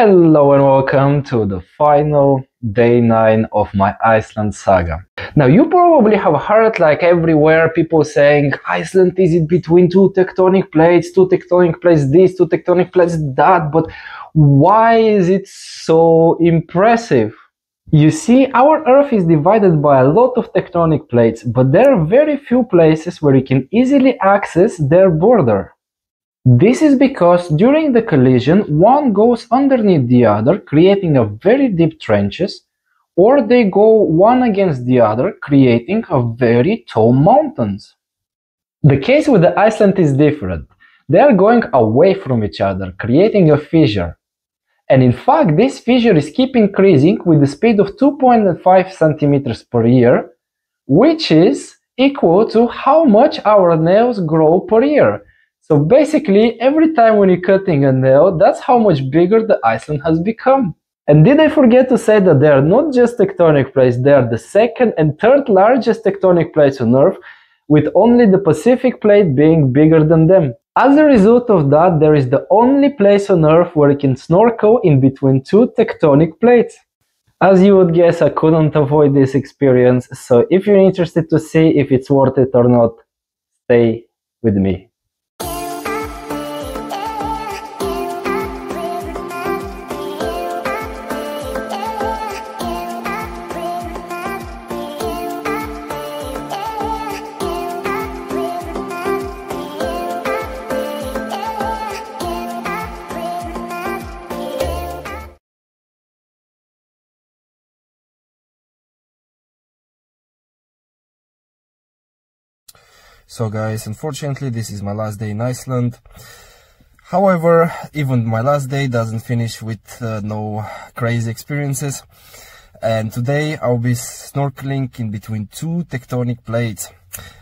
Hello and welcome to the final day 9 of my Iceland saga. Now you probably have heard like everywhere people saying Iceland is in between two tectonic plates this, two tectonic plates that, but why is it so impressive? You see, our Earth is divided by a lot of tectonic plates, but there are very few places where you can easily access their border. This is because during the collision, one goes underneath the other, creating a very deep trenches, or they go one against the other, creating a very tall mountains. The case with the Iceland is different. They are going away from each other, creating a fissure. And in fact, this fissure is keep increasing with the speed of 2.5 centimeters per year, which is equal to how much our nails grow per year. So basically, every time when you're cutting a nail, that's how much bigger the Iceland has become. And did I forget to say that they are not just tectonic plates, they are the second and third largest tectonic plates on Earth, with only the Pacific plate being bigger than them. As a result of that, there is the only place on Earth where you can snorkel in between two tectonic plates. As you would guess, I couldn't avoid this experience, so if you're interested to see if it's worth it or not, stay with me. So guys, unfortunately this is my last day in Iceland. However, even my last day doesn't finish with no crazy experiences. And today I'll be snorkeling in between two tectonic plates.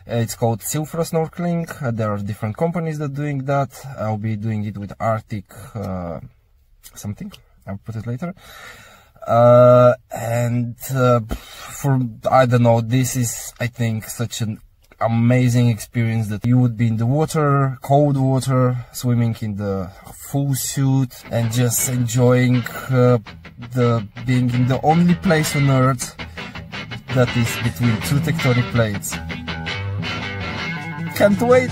It's called Silfra snorkeling. There are different companies that are doing that. I'll be doing it with Arctic something. I'll put it later. For I don't know, this is I think such an amazing experience that you would be in the water, cold water, swimming in the full suit and just enjoying being in the only place on Earth that is between two tectonic plates. Can't wait!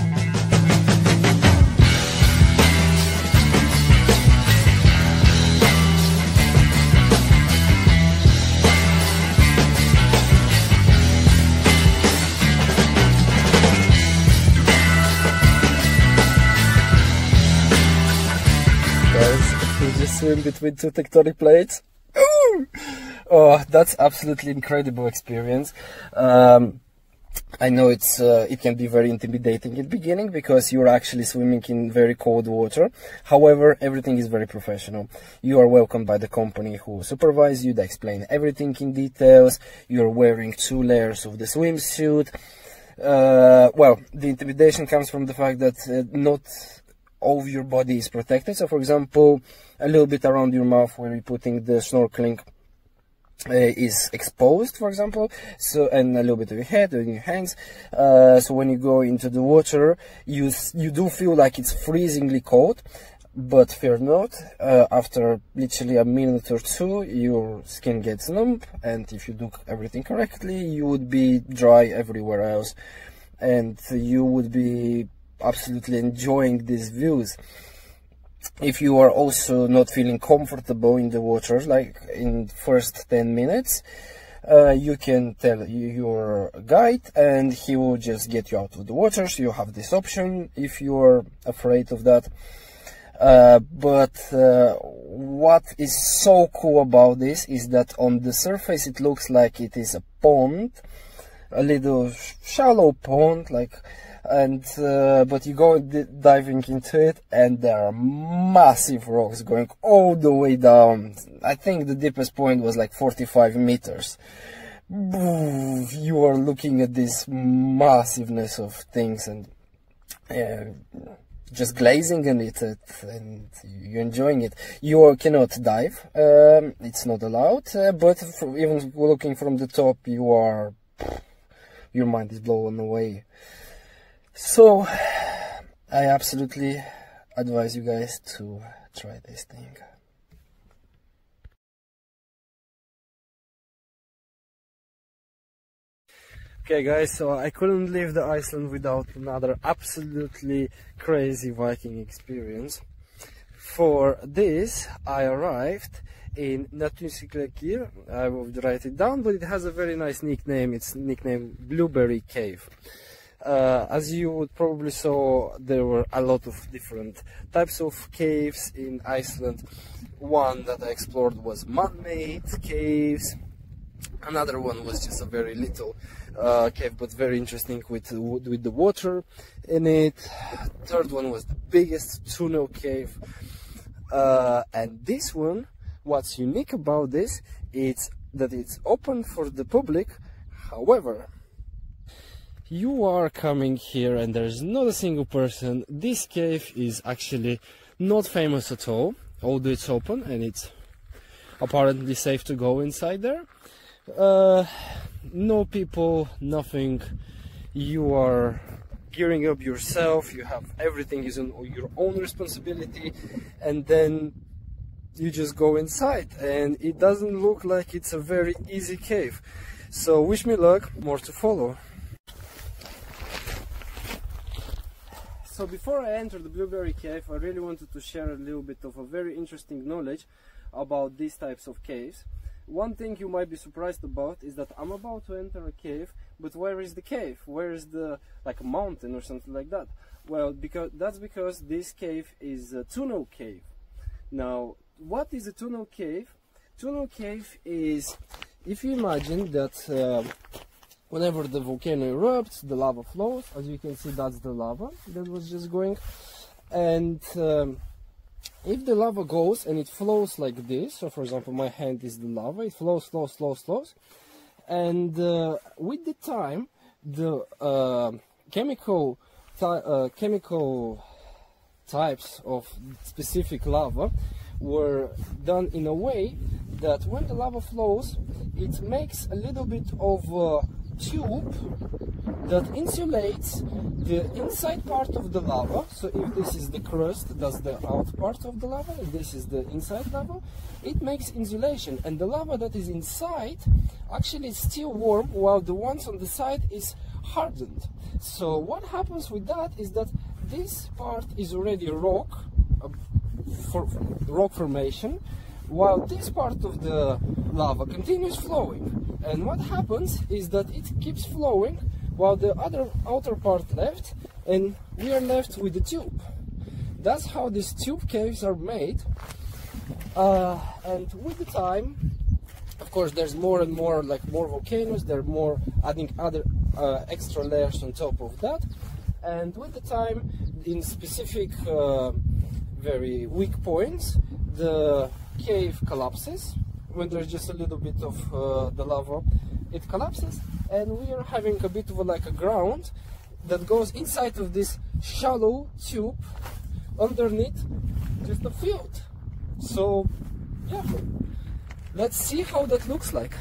Just swim between two tectonic plates. Ooh! Oh, that's absolutely incredible experience. I know it can be very intimidating in the beginning because you're actually swimming in very cold water. However, everything is very professional. You are welcomed by the company who supervise you. They explain everything in details. You're wearing 2 layers of the swimsuit. Well, the intimidation comes from the fact that not all of your body is protected. So for example, a little bit around your mouth where you're putting the snorkeling is exposed, for example, so, and a little bit of your head and your hands. So when you go into the water, you do feel like it's freezingly cold, but fear not, after literally a minute or 2 your skin gets numb, and if you do everything correctly you would be dry everywhere else, and you would be absolutely enjoying these views. If you are also not feeling comfortable in the water, like in first 10 minutes, you can tell your guide and he will just get you out of the water. So you have this option if you are afraid of that. What is so cool about this is that on the surface it looks like it is a pond, a little shallow pond, like, and but you go diving into it and there are massive rocks going all the way down. I think the deepest point was like 45 meters. You are looking at this massiveness of things and just glazing in it, and you're enjoying it. You cannot dive, it's not allowed, but even looking from the top, your mind is blown away. So I absolutely advise you guys to try this thing. Okay guys, so I couldn't leave the Iceland without another absolutely crazy Viking experience. For this, I arrived in Natunsiclekir. I will write it down, but it has a very nice nickname. It's nicknamed Blueberry Cave. As you would probably saw, there were a lot of different types of caves in Iceland. One that I explored was man-made caves. Another one was just a very little cave, but very interesting with the water in it. Third one was the biggest tunnel cave. And this one, what's unique about this, is that it's open for the public. However, you are coming here and there's not a single person. This cave is actually not famous at all, although it's open and it's apparently safe to go inside there. No people, nothing. You are gearing up yourself, you have everything is on your own responsibility, and then you just go inside, and it doesn't look like it's a very easy cave. So wish me luck, more to follow. So before I enter the Blueberry Cave, I really wanted to share a little bit of a very interesting knowledge about these types of caves. One thing you might be surprised about is that I'm about to enter a cave, but where is the cave? Where is the, like, a mountain or something like that? Well, that's because this cave is a tunnel cave. Now, what is a tunnel cave? Tunnel cave is, if you imagine that whenever the volcano erupts, the lava flows. As you can see, that's the lava that was just going. And if the lava goes and it flows like this, so for example my hand is the lava, it flows, flows, flows, flows, and with the time the chemical types of specific lava were done in a way that when the lava flows, it makes a little bit of a tube that insulates the inside part of the lava. So if this is the crust, that's the out part of the lava, and this is the inside lava, it makes insulation, and the lava that is inside actually is still warm while the ones on the side is hardened. So what happens with that is that this part is already rock, rock formation, while this part of the lava continues flowing. And what happens is that it keeps flowing while the outer part left, and we are left with the tube. That's how these tube caves are made. And with the time, of course, there's more and more, like more volcanoes, they're more adding other extra layers on top of that. And with the time, in specific very weak points, the cave collapses. When there's just a little bit of the lava, it collapses, and we are having a bit of like a ground that goes inside of this shallow tube, underneath just a field. So yeah, let's see how that looks like.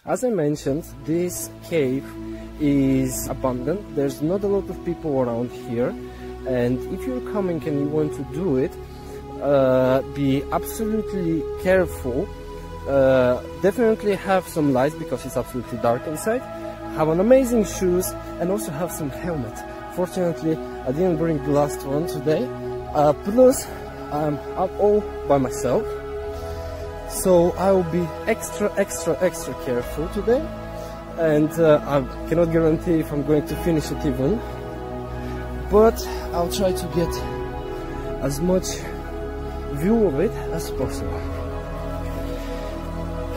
As I mentioned, this cave is abandoned. There's not a lot of people around here, and if you're coming and you want to do it, be absolutely careful. Definitely have some lights because it's absolutely dark inside. Have an amazing shoes and also have some helmet. Fortunately, I didn't bring the last one today. Plus, I'm up all by myself, so I will be extra careful today. And I cannot guarantee if I'm going to finish it even, but I'll try to get as much view of it as possible.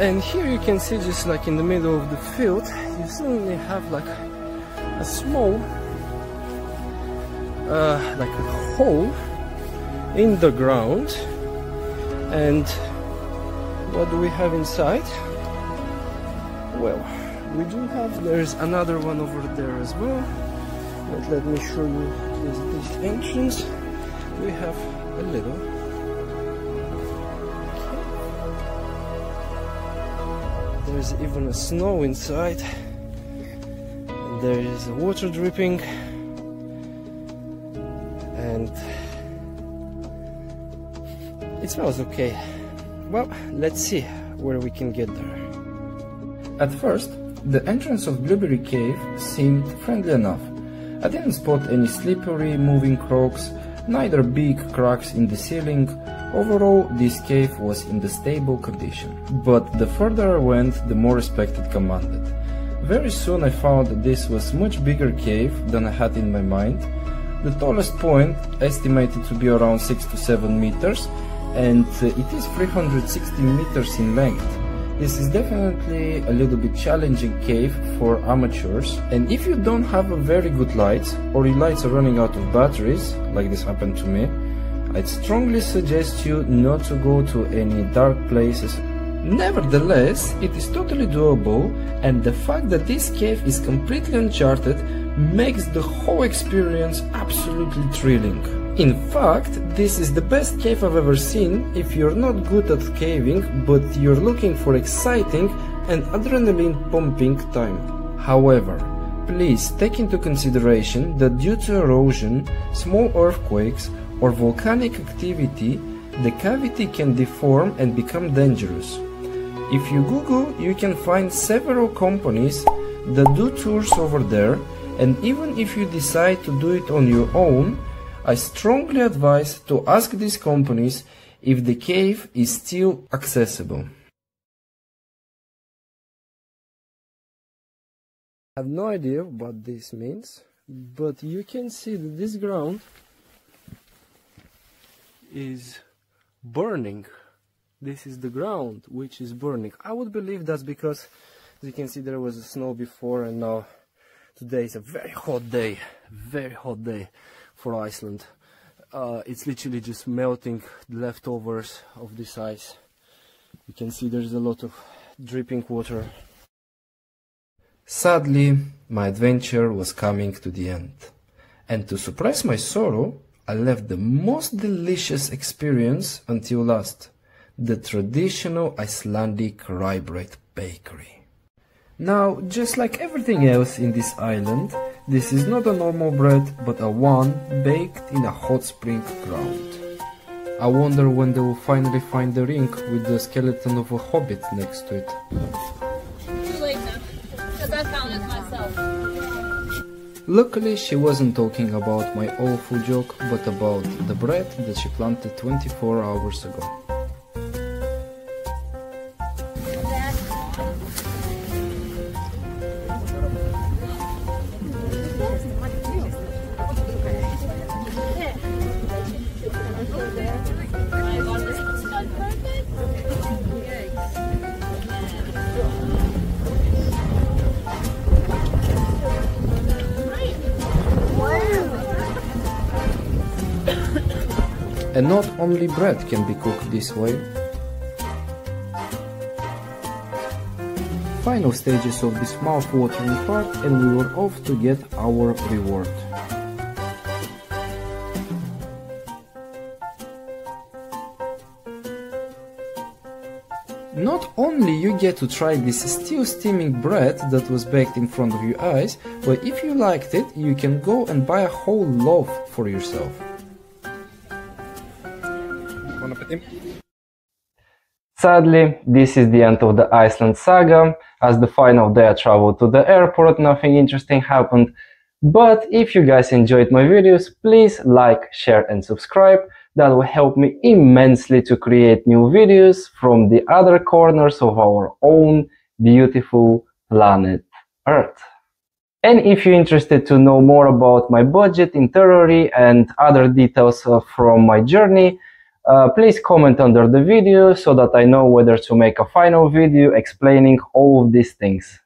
And here you can see, just like in the middle of the field, you suddenly have like a small like a hole in the ground. And what do we have inside? Well, we do have, there's another one over there as well, but let me show you this entrance. We have a little there's even a snow inside, and there is water dripping, and it smells okay. Well, let's see where we can get there. At first, the entrance of Blueberry Cave seemed friendly enough. I didn't spot any slippery, moving rocks, neither big cracks in the ceiling. Overall, this cave was in the stable condition. But the further I went, the more respect it commanded. Very soon I found that this was a much bigger cave than I had in my mind. The tallest point, estimated to be around 6 to 7 meters, and it is 360 meters in length. This is definitely a little bit challenging cave for amateurs, and if you don't have a very good light, or your lights are running out of batteries, like this happened to me, I'd strongly suggest you not to go to any dark places. Nevertheless, it is totally doable, and the fact that this cave is completely uncharted makes the whole experience absolutely thrilling. In fact, this is the best cave I've ever seen if you're not good at caving, but you're looking for exciting and adrenaline-pumping time. However, please take into consideration that due to erosion, small earthquakes, or volcanic activity, the cavity can deform and become dangerous. If you Google, you can find several companies that do tours over there, and even if you decide to do it on your own, I strongly advise to ask these companies if the cave is still accessible. I have no idea what this means, but you can see that this ground is burning. This is the ground which is burning. I would believe that's because, as you can see, there was snow before, and now today is a very hot day for Iceland. It's literally just melting the leftovers of this ice. You can see there's a lot of dripping water. Sadly, my adventure was coming to the end, and to suppress my sorrow, I left the most delicious experience until last, the traditional Icelandic rye bread bakery. Now, just like everything else in this island, this is not a normal bread, but a one baked in a hot spring ground. I wonder when they will finally find the ring with the skeleton of a hobbit next to it. Too late now, because I found it myself. Luckily, she wasn't talking about my awful joke, but about the bread that she planted 24 hours ago. And not only bread can be cooked this way. Final stages of this mouth-watering part, and we were off to get our reward. Not only you get to try this still steaming bread that was baked in front of your eyes, but if you liked it, you can go and buy a whole loaf for yourself. Sadly, this is the end of the Iceland saga. As the final day I traveled to the airport, nothing interesting happened. But if you guys enjoyed my videos, please like, share and subscribe. That will help me immensely to create new videos from the other corners of our own beautiful planet Earth. And if you're interested to know more about my budget, itinerary and other details from my journey, please comment under the video so that I know whether to make a final video explaining all of these things.